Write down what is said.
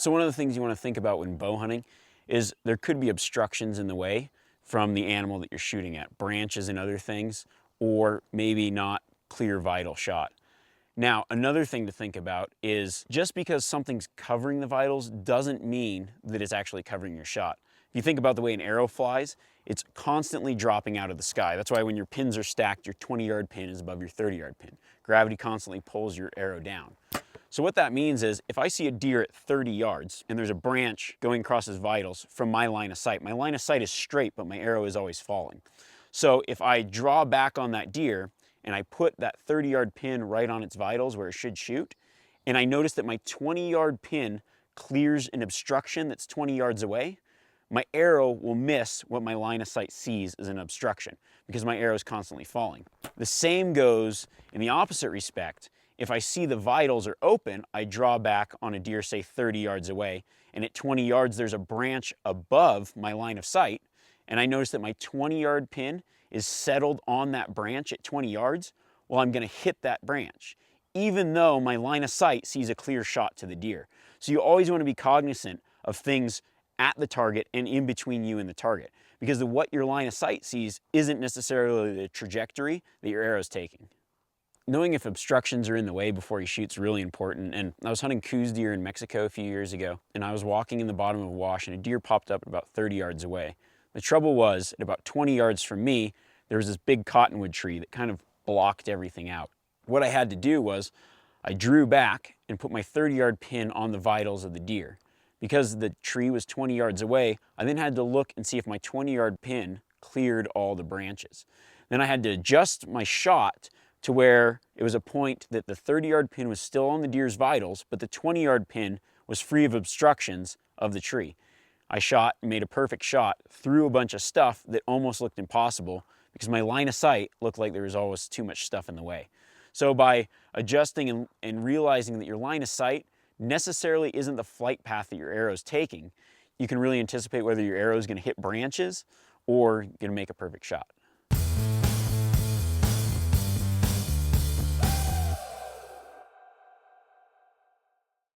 So one of the things you want to think about when bow hunting is there could be obstructions in the way from the animal that you're shooting at, branches and other things, or maybe not clear vital shot. Now, another thing to think about is just because something's covering the vitals doesn't mean that it's actually covering your shot. If you think about the way an arrow flies, it's constantly dropping out of the sky. That's why when your pins are stacked, your 20-yard pin is above your 30-yard pin. Gravity constantly pulls your arrow down. So what that means is if I see a deer at 30 yards and there's a branch going across his vitals from my line of sight is straight, but my arrow is always falling. So if I draw back on that deer and I put that 30-yard pin right on its vitals where it should shoot, and I notice that my 20-yard pin clears an obstruction that's 20 yards away, my arrow will miss what my line of sight sees as an obstruction because my arrow is constantly falling. The same goes in the opposite respect. If I see the vitals are open, I draw back on a deer, say 30 yards away, and at 20 yards there's a branch above my line of sight, and I notice that my 20-yard pin is settled on that branch at 20 yards, well, I'm gonna hit that branch, even though my line of sight sees a clear shot to the deer. So you always wanna be cognizant of things at the target and in between you and the target, because what your line of sight sees isn't necessarily the trajectory that your arrow's taking. Knowing if obstructions are in the way before you shoot is really important. And I was hunting coos deer in Mexico a few years ago, and I was walking in the bottom of a wash and a deer popped up about 30 yards away. The trouble was, at about 20 yards from me, there was this big cottonwood tree that kind of blocked everything out. What I had to do was I drew back and put my 30-yard pin on the vitals of the deer. Because the tree was 20 yards away, I then had to look and see if my 20-yard pin cleared all the branches. Then I had to adjust my shot to where it was a point that the 30-yard pin was still on the deer's vitals, but the 20-yard pin was free of obstructions of the tree. I shot, made a perfect shot, through a bunch of stuff that almost looked impossible because my line of sight looked like there was always too much stuff in the way. So by adjusting and realizing that your line of sight necessarily isn't the flight path that your arrow is taking, you can really anticipate whether your arrow is going to hit branches or going to make a perfect shot.